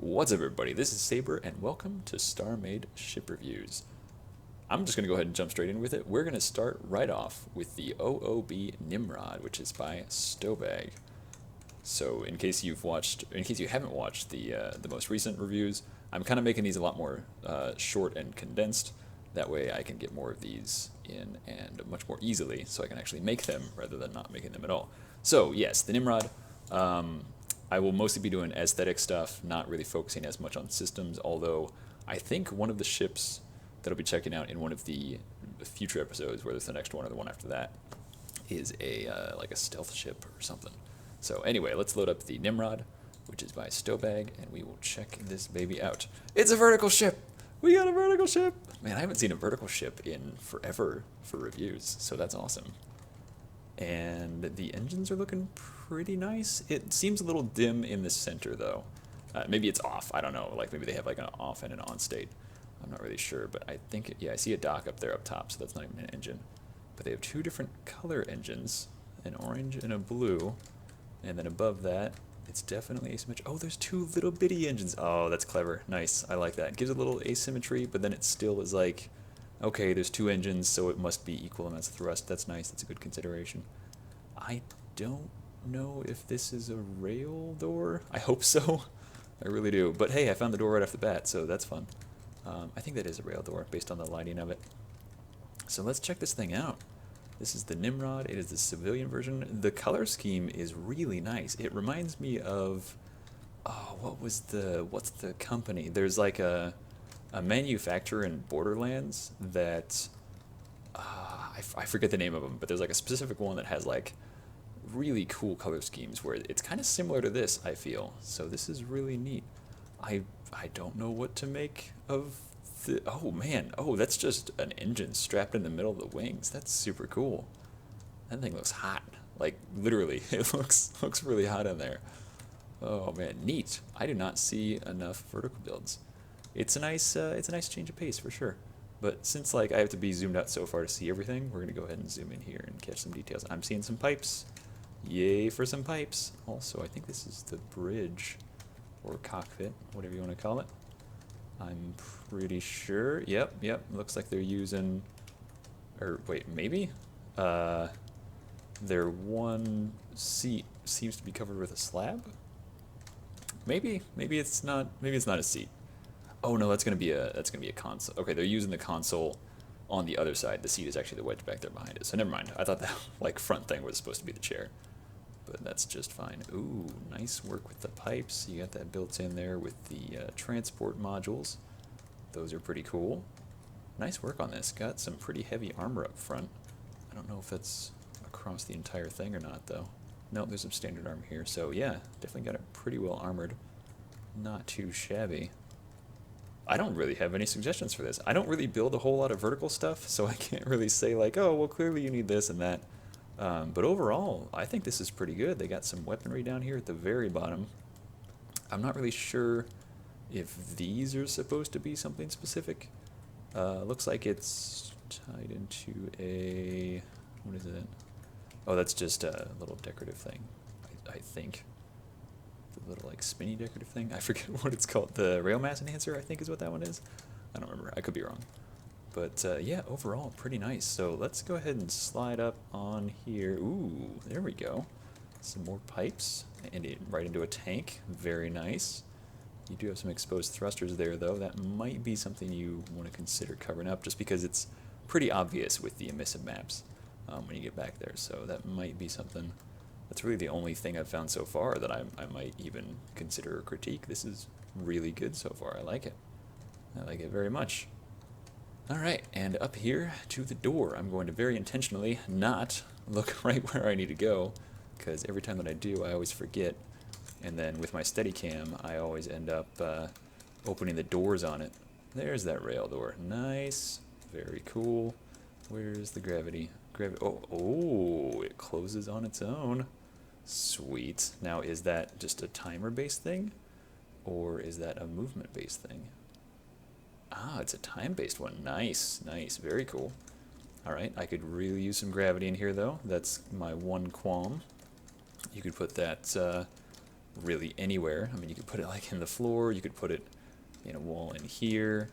What's up, everybody? This is Saber, and welcome to StarMade Ship Reviews. I'm just going to go ahead and jump straight in with it. We're going to start right off with the OOB Nimrod, which is by StarMade. So, in case you haven't watched the most recent reviews, I'm kind of making these a lot more short and condensed. That way, I can get more of these in and much more easily, so I can actually make them rather than not making them at all. So, yes, the Nimrod. I will mostly be doing aesthetic stuff, not really focusing as much on systems, although I think one of the ships that I'll be checking out in one of the future episodes, whether it's the next one or the one after that, is like a stealth ship or something. So anyway, let's load up the Nimrod, which is by Stowbag, and we will check this baby out. It's a vertical ship! We got a vertical ship! Man, I haven't seen a vertical ship in forever for reviews, so that's awesome. And the engines are looking pretty nice. It seems a little dim in the center, though. Maybe it's off. I don't know. Like, maybe they have like an off and an on state. I'm not really sure, but I think, yeah, I see a dock up there up top, so that's not even an engine. But they have two different color engines, an orange and a blue. And then above that, it's definitely asymmetric. Oh, there's two little bitty engines. Oh, that's clever. Nice. I like that. It gives a little asymmetry, but then it still is like, okay, there's two engines, so it must be equal amounts of thrust. That's nice. That's a good consideration. I don't know if this is a rail door. I hope so. I really do. But hey, I found the door right off the bat, so that's fun. I think that is a rail door based on the lighting of it. So let's check this thing out. This is the Nimrod. It is the civilian version. The color scheme is really nice. It reminds me of, oh, what's the company? There's like a manufacturer in Borderlands that, I forget the name of them, but there's like a specific one that has like really cool color schemes where it's kind of similar to this, I feel. So this is really neat. I don't know what to make of the, oh man, oh, that's just an engine strapped in the middle of the wings. That's super cool. That thing looks hot. Like literally, it looks really hot in there. Oh man, neat. I do not see enough vertical builds. It's a nice change of pace for sure. But since like I have to be zoomed out so far to see everything, we're gonna go ahead and zoom in here and catch some details. I'm seeing some pipes. Yay for some pipes. Also, I think this is the bridge or cockpit, whatever you want to call it. I'm pretty sure. Yep. Looks like they're using, or wait, maybe? Their one seat seems to be covered with a slab. Maybe it's not a seat. Oh no, that's gonna be a console. Okay, they're using the console on the other side. The seat is actually the wedge back there behind it. So never mind. I thought that like front thing was supposed to be the chair, but that's just fine. Ooh, nice work with the pipes. You got that built in there with the transport modules. Those are pretty cool. Nice work on this. Got some pretty heavy armor up front. I don't know if that's across the entire thing or not though. Nope, there's some standard armor here. So yeah, definitely got it pretty well armored. Not too shabby. I don't really have any suggestions for this. I don't really build a whole lot of vertical stuff, so I can't really say like, oh, well, clearly you need this and that. But overall, I think this is pretty good. They got some weaponry down here at the very bottom. I'm not really sure if these are supposed to be something specific. Looks like it's tied into a, what is it? Oh, that's just a little decorative thing, I think. The little like spinny decorative thing. I forget what it's called. The rail mass enhancer, I think is what that one is. I don't remember. I could be wrong. But yeah, overall, pretty nice. So let's go ahead and slide up on here. Ooh, there we go. Some more pipes and right into a tank. Very nice. You do have some exposed thrusters there, though. That might be something you want to consider covering up, just because it's pretty obvious with the emissive maps when you get back there. So that might be something. That's really the only thing I've found so far that I might even consider a critique. This is really good so far. I like it. I like it very much. Alright, and up here to the door. I'm going to very intentionally not look right where I need to go, because every time that I do, I always forget. And then with my Steadicam, I always end up opening the doors on it. There's that rail door. Nice. Very cool. Where's the gravity? Oh, it closes on its own. Sweet. Now, is that just a timer-based thing? Or is that a movement-based thing? Ah, it's a time-based one. Nice, nice. Very cool. Alright, I could really use some gravity in here, though. That's my one qualm. You could put that really anywhere. I mean, you could put it like in the floor, you could put it in a wall in here,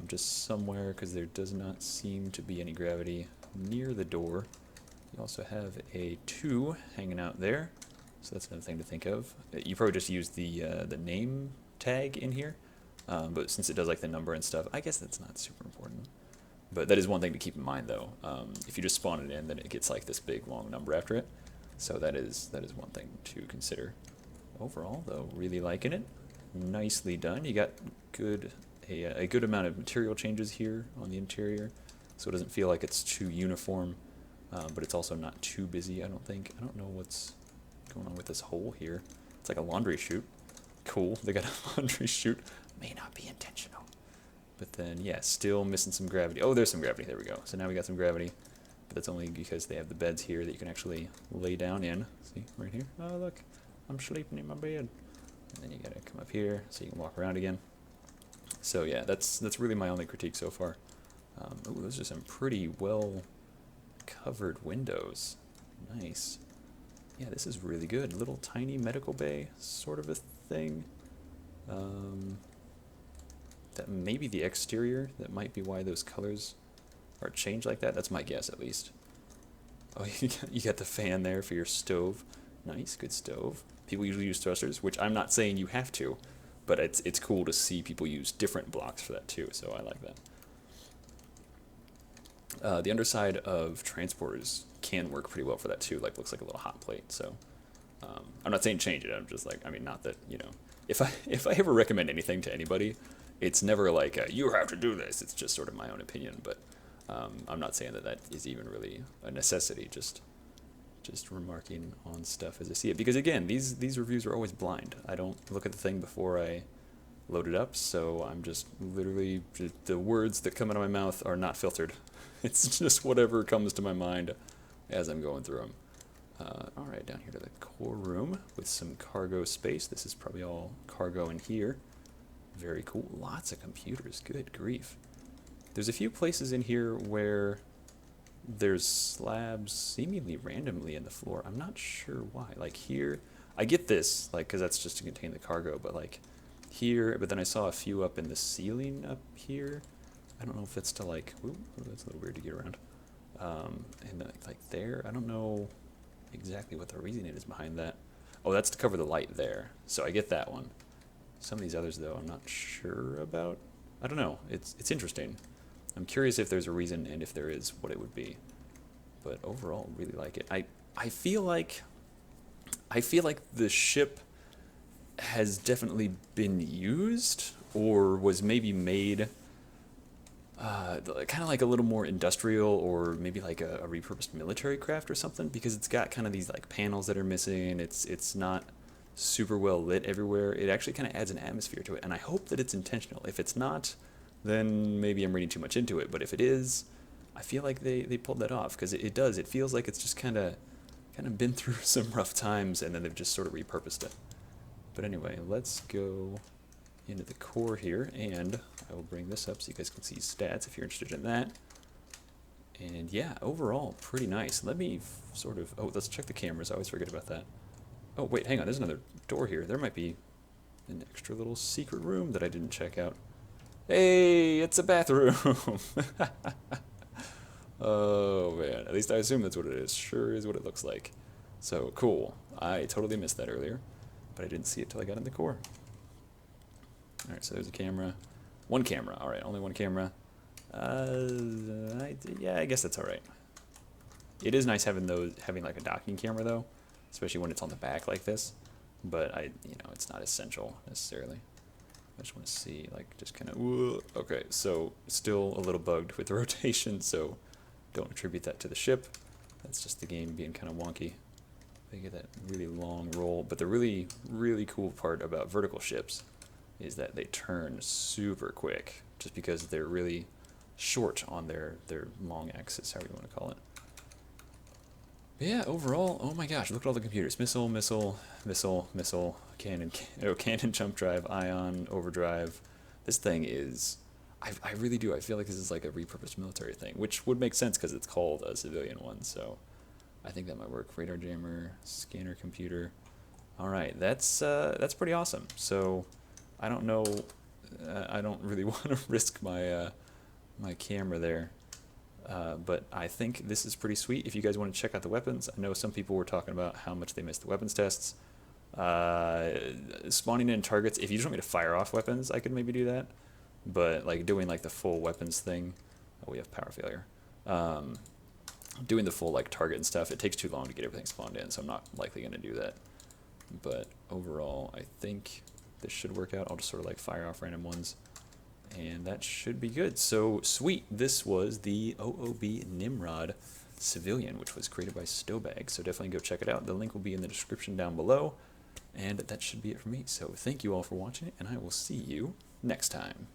just somewhere, because there does not seem to be any gravity near the door. You also have a 2 hanging out there, so that's another thing to think of. You probably just use the name tag in here, but since it does like the number and stuff, I guess that's not super important. But that is one thing to keep in mind, though. If you just spawn it in, then it gets like this big long number after it. So that is one thing to consider. Overall, though, really liking it. Nicely done. You got a good amount of material changes here on the interior, so it doesn't feel like it's too uniform, but it's also not too busy, I don't think. I don't know what's going on with this hole here. It's like a laundry chute. Cool, they got a laundry chute. May not be intentional. But then, yeah, still missing some gravity. Oh, there's some gravity. There we go. So now we got some gravity. But that's only because they have the beds here that you can actually lay down in. See, right here. Oh, look. I'm sleeping in my bed. And then you gotta come up here so you can walk around again. So, yeah, that's really my only critique so far. Ooh, those are some pretty well covered windows. Nice. Yeah, this is really good. Little tiny medical bay sort of a thing. That may be the exterior. That might be why those colors are changed like that. That's my guess, at least. Oh, you got the fan there for your stove. Nice, good stove. People usually use thrusters, which I'm not saying you have to, but it's cool to see people use different blocks for that too, so I like that. The underside of transporters can work pretty well for that too. Like, looks like a little hot plate. So I'm not saying change it. I'm just like, I mean, not that, you know, if I ever recommend anything to anybody, it's never like you have to do this. It's just sort of my own opinion, but I'm not saying that is even really a necessity. Just remarking on stuff as I see it, because again, these reviews are always blind. I don't look at the thing before I load it up, so I'm just literally, the words that come out of my mouth are not filtered. It's just whatever comes to my mind as I'm going through them. All right, down here to the core room with some cargo space. This is probably all cargo in here. Very cool. Lots of computers. Good grief. There's a few places in here where there's slabs seemingly randomly in the floor. I'm not sure why. Like here, I get this, like, because that's just to contain the cargo, but like here, but then I saw a few up in the ceiling up here. I don't know if it's to like, ooh, that's a little weird to get around. And then like there, I don't know exactly what the reasoning is behind that. Oh, that's to cover the light there. So I get that one. Some of these others, though, I'm not sure about. I don't know. It's interesting. I'm curious if there's a reason, and if there is, what it would be. But overall, really like it. I feel like the ship has definitely been used, or was maybe made kind of like a little more industrial, or maybe like a repurposed military craft or something, because it's got kind of these like panels that are missing. It's not super well lit everywhere. It actually kind of adds an atmosphere to it, and I hope that it's intentional. If it's not, then maybe I'm reading too much into it, but if it is, I feel like they pulled that off, because it does. It feels like it's just kind of been through some rough times, and then they've just sort of repurposed it. But anyway, let's go into the core here, and I will bring this up so you guys can see stats if you're interested in that. And yeah, overall, pretty nice. Let me sort of, oh, let's check the cameras. I always forget about that. Oh, wait, hang on, there's another door here. There might be an extra little secret room that I didn't check out. Hey, it's a bathroom! Oh, man, at least I assume that's what it is. Sure is what it looks like. So, cool. I totally missed that earlier, but I didn't see it till I got in the core. Alright, so there's a camera. One camera, alright, only one camera. Yeah, I guess that's alright. It is nice having like a docking camera, though, especially when it's on the back like this, but it's not essential necessarily. I just want to see, like, just kind of, okay, so still a little bugged with the rotation, so don't attribute that to the ship. That's just the game being kind of wonky. They get that really long roll, but the really, really cool part about vertical ships is that they turn super quick, just because they're really short on their long axis, however you want to call it. But yeah, overall, oh my gosh, look at all the computers. Missile, missile, missile, missile, cannon, cannon, jump drive, ion, overdrive. This thing is, I really do, I feel like this is like a repurposed military thing, which would make sense because it's called a civilian one, so I think that might work. Radar jammer, scanner computer. All right, that's pretty awesome. So I don't know, I don't really want to risk my my camera there. But I think this is pretty sweet. If you guys want to check out the weapons, I know some people were talking about how much they missed the weapons tests. Spawning in targets, if you just want me to fire off weapons, I could maybe do that. But like doing like the full weapons thing, oh, we have power failure. Doing the full like target and stuff, it takes too long to get everything spawned in, so I'm not likely going to do that. But overall, I think this should work out. I'll just sort of like fire off random ones. And that should be good. So sweet, this was the OOB Nimrod Civilian, which was created by Stowbag. So definitely go check it out. The link will be in the description down below. And that should be it for me. So thank you all for watching it, and I will see you next time.